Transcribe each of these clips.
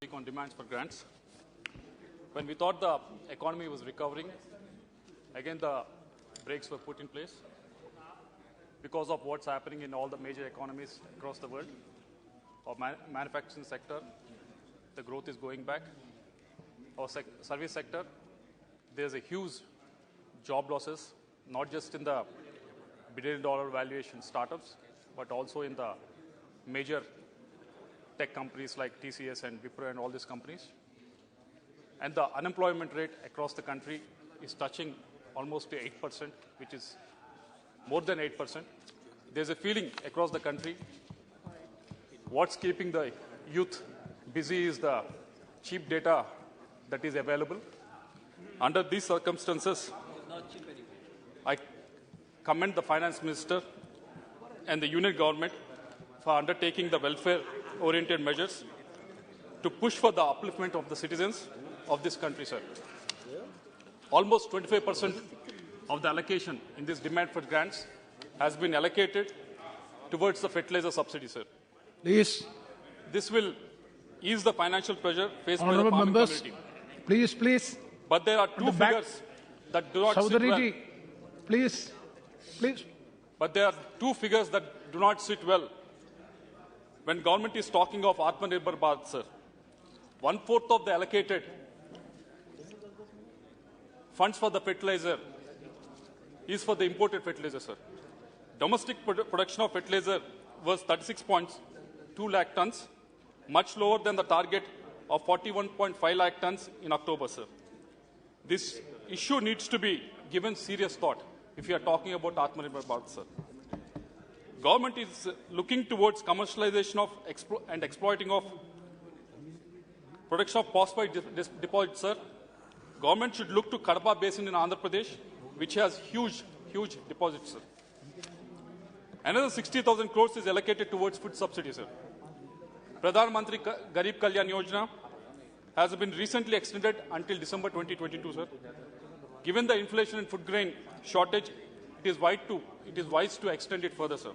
speak on demands for grants. When we thought the economy was recovering, again the brakes were put in place because of what's happening in all the major economies across the world. Our manufacturing sector, the growth is going back. Our service sector, there's a huge job losses, not just in the billion-dollar valuation startups, but also in the major tech companies like TCS and Wipro and all these companies. And the unemployment rate across the country is touching almost to 8%, which is more than 8%. There's a feeling across the country, what's keeping the youth busy is the cheap data that is available. Under these circumstances, I commend the Finance Minister and the Union Government for undertaking the welfare-oriented measures to push for the upliftment of the citizens of this country, sir. Almost 25% of the allocation in this demand for grants has been allocated towards the fertilizer subsidy, sir. Please. This will ease the financial pressure faced by the Honourable farming members, community. please. But there are two figures that do not sit well. Please. But there are two figures that do not sit well when government is talking of Atmanirbhar Bharat, sir. 1/4 of the allocated funds for the fertilizer is for the imported fertilizer, sir. Domestic production of fertilizer was 36.2 lakh tons, much lower than the target of 41.5 lakh tons in October, sir. This issue needs to be given serious thought if you are talking about Atmanirbhar Bharat, sir. Government is looking towards commercialization of and exploiting of production of phosphate deposits, sir. Government should look to Kadapa Basin in Andhra Pradesh, which has huge deposits, sir. Another 60,000 crores is allocated towards food subsidies, sir. Pradhan Mantri Garib Kalyan Yojana has been recently extended until December 2022, sir. Given the inflation and food grain shortage, it is wise to extend it further, sir.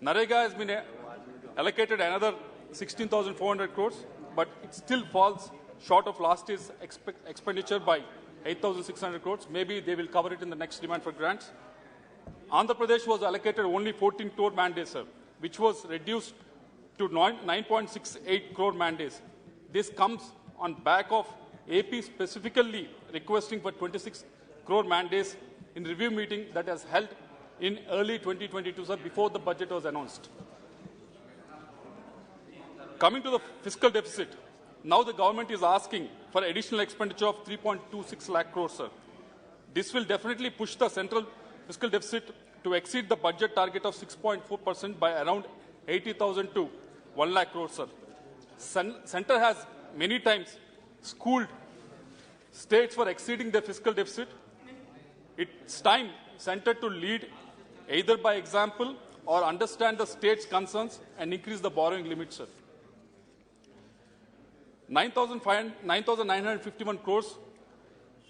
Narega has been allocated another 16,400 crores, but it still falls short of last year's expenditure by 8,600 crores. Maybe they will cover it in the next demand for grants. Andhra Pradesh was allocated only 14 crore mandates, sir, which was reduced to 9.68 crore mandates. This comes on back of AP specifically requesting for 26 crore mandates in review meeting that has held in early 2022, sir, before the budget was announced. Coming to the fiscal deficit, now the government is asking for additional expenditure of 3.26 lakh crores, sir. This will definitely push the central fiscal deficit to exceed the budget target of 6.4% by around 80,000 to 1 lakh crores, sir. Center has many times schooled states for exceeding their fiscal deficit. It's time Center to lead either by example or understand the state's concerns and increase the borrowing limit, sir. 9,951 crores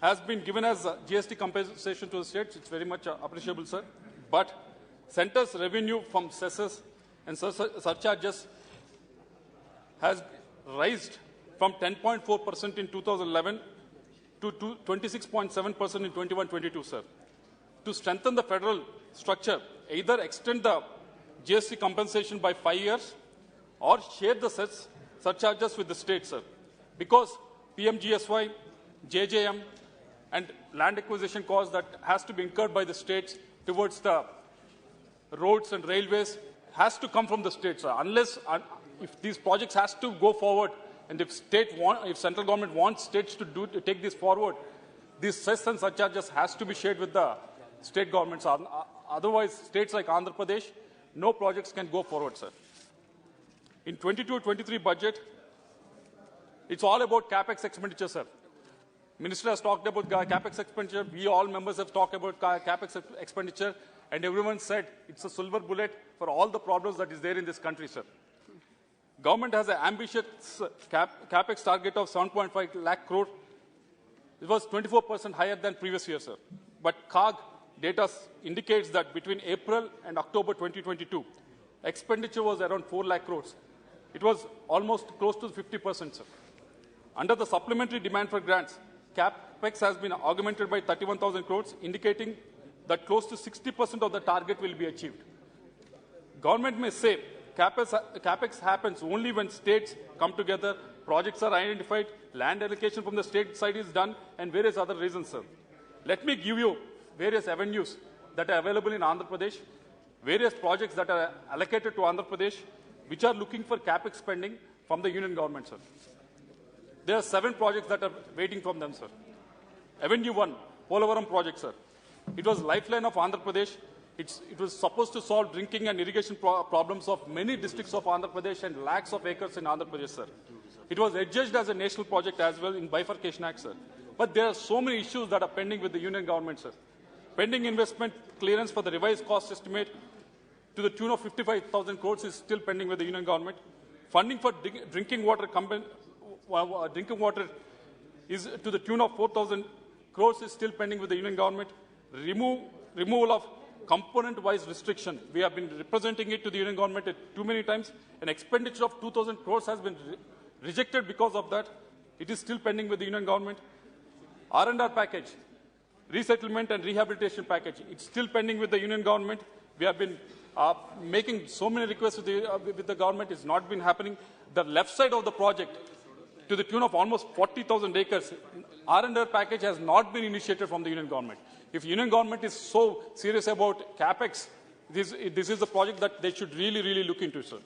has been given as GST compensation to the states. It's very much appreciable, sir. But Center's revenue from cesses and surcharges has raised from 10.4% in 2011 to 26.7% in 21-22, sir. To strengthen the federal structure, either extend the GST compensation by 5 years or share the surcharges with the states, sir. Because PMGSY, JJM, and land acquisition costs that has to be incurred by the states towards the roads and railways has to come from the states, sir. Unless, if these projects has to go forward, and if central government wants states to take this forward, these cess and surcharges has to be shared with the state governments. Otherwise, states like Andhra Pradesh, no projects can go forward, sir. In 22-23 budget, it's all about capex expenditure, sir. Minister has talked about capex expenditure. We all members have talked about capex expenditure, and everyone said it's a silver bullet for all the problems that is there in this country, sir. Government has an ambitious capex target of 7.5 lakh crore. It was 24% higher than previous year, sir. But CAG data indicates that between April and October 2022, expenditure was around 4 lakh crores. It was almost close to 50%, sir. Under the supplementary demand for grants, CapEx has been augmented by 31,000 crores, indicating that close to 60% of the target will be achieved. Government may say CapEx happens only when states come together, projects are identified, land allocation from the state side is done, and various other reasons, sir. Let me give you various avenues that are available in Andhra Pradesh, various projects that are allocated to Andhra Pradesh, which are looking for CapEx spending from the union government, sir. There are 7 projects that are waiting from them, sir. Avenue 1, Polavaram project, sir. It was lifeline of Andhra Pradesh. It was supposed to solve drinking and irrigation problems of many districts of Andhra Pradesh and lakhs of acres in Andhra Pradesh, sir. It was adjudged as a national project as well in Bifurcation Act, sir. But there are so many issues that are pending with the union government, sir. Pending investment clearance for the revised cost estimate to the tune of 55,000 crores is still pending with the union government. Funding for drinking water is to the tune of 4,000 crores is still pending with the union government. Removal of component-wise restriction. We have been representing it to the union government too many times. An expenditure of 2,000 crores has been rejected because of that. It is still pending with the union government. R&R package, resettlement and rehabilitation package. It's still pending with the union government. We have been making so many requests with the government. It's not been happening. The left side of the project, to the tune of almost 40,000 acres, R&R package has not been initiated from the union government. If union government is so serious about CapEx, this is the project that they should really look into, sir.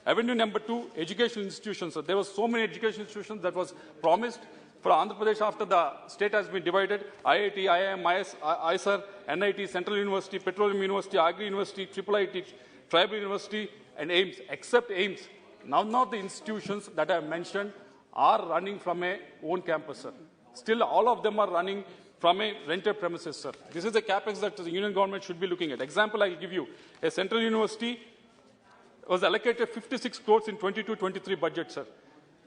Avenue number 2, education institutions, sir. There were so many education institutions that was promised for Andhra Pradesh after the state has been divided. IIT, IIM, ISR, NIT, Central University, Petroleum University, Agri University, IIIT, Tribal University, and AIMS. Except AIMS, none of the institutions that I have mentioned are running from a own campus, sir. Still, all of them are running from a rented premises, sir. This is the capex that the union government should be looking at. Example, I will give you. A central university was allocated 56 crores in 22-23 budget, sir.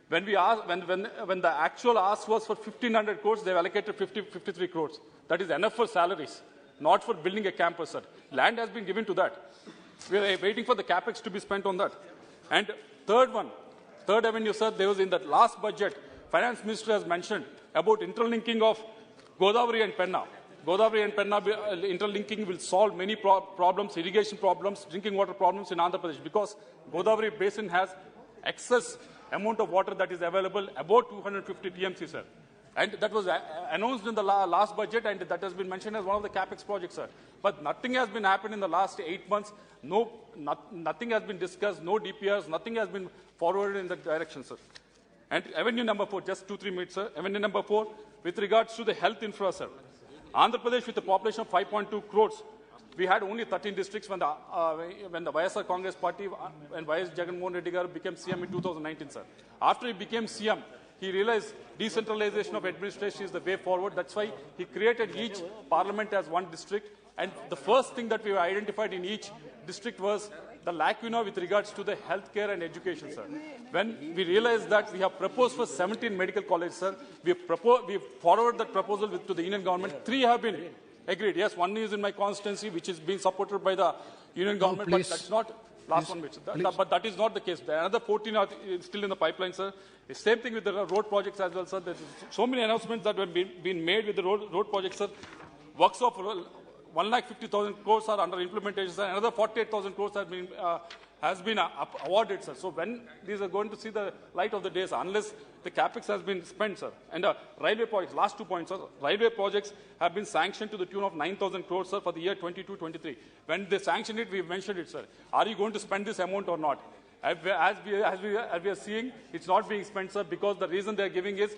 When the actual ask was for 1,500 crores, they allocated 53 crores. That is enough for salaries, not for building a campus, sir. Land has been given to that. We are waiting for the capex to be spent on that. And third avenue, sir, there was in that last budget, finance minister has mentioned about interlinking of Godavari and Penna. Godavari and Penna interlinking will solve many problems, irrigation problems, drinking water problems in Andhra Pradesh, because Godavari basin has excess amount of water that is available, about 250 TMC, sir. And that was announced in the last budget, and that has been mentioned as one of the capex projects, sir. But nothing has been happened in the last 8 months. Nothing has been discussed, no DPRs, nothing has been forwarded in that direction, sir. And avenue number 4, just 2-3 minutes, sir. Avenue number 4, with regards to the health infra, sir. Andhra Pradesh, with a population of 5.2 crores, we had only 13 districts when the YSR Congress Party and YS Jagannath Reddy Garu became CM in 2019, sir. After he became CM, he realized decentralization of administration is the way forward. That's why he created each parliament as one district. And the first thing that we identified in each district was the lacuna with regards to the healthcare and education, sir. When we realized that, we have proposed for 17 medical colleges, sir. We forwarded that proposal to the union government. 3 have been agreed. Yes, 1 is in my constituency, which is being supported by the union government, but that's not last one, but that is not the case. Another 14 are still in the pipeline, sir. The same thing with the road projects as well, sir. There's so many announcements that have been made with the road projects, sir. Works of 1,50,000 crores are under implementation, sir. Another 48,000 crores has been awarded, sir. So when these are going to see the light of the day, sir, unless the capex has been spent, sir. And railway projects, last 2 points, sir. Railway projects have been sanctioned to the tune of 9,000 crores, sir, for the year 22-23. When they sanctioned it, we mentioned it, sir. Are you going to spend this amount or not? As we are seeing, it's not being spent, sir, because the reason they are giving is,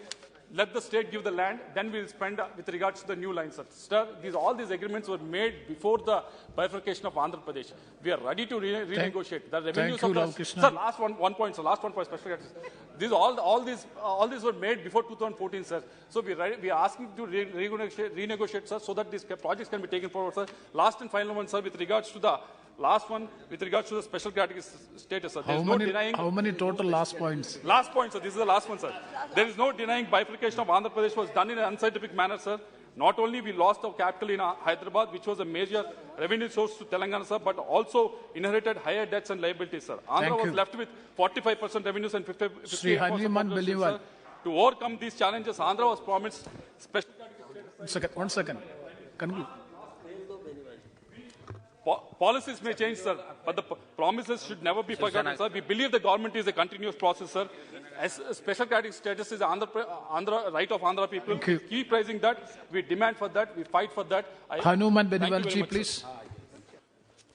let the state give the land, then we'll spend with regards to the new lines, sir. Sir, all these agreements were made before the bifurcation of Andhra Pradesh. We are ready to renegotiate. The revenues of the... Sir, last one point, sir. Last one point, special categories. All these were made before 2014, sir. So we are asking to renegotiate, sir, so that these projects can be taken forward, sir. Last and final one, sir, with regards to the last one, with regards to the special category status, sir. There is no denying... How many total last points? Last point, sir. This is the last one, sir. There is no denying bifurcation of Andhra Pradesh was done in an unscientific manner, sir. Not only we lost our capital in Hyderabad, which was a major revenue source to Telangana, sir, but also inherited higher debts and liabilities, sir. Andhra was left with 45% revenues and 58% To overcome these challenges, Andhra was promised special One second. Conclude. policies may change, sir, but the promises should never be forgotten, sir. We believe the government is a continuous process, sir. As a special category status is Andhra right of Andhra people. Thank you. Keep raising that. We demand for that. We fight for that. Hanuman Thank you very Benevalji, much, sir. please.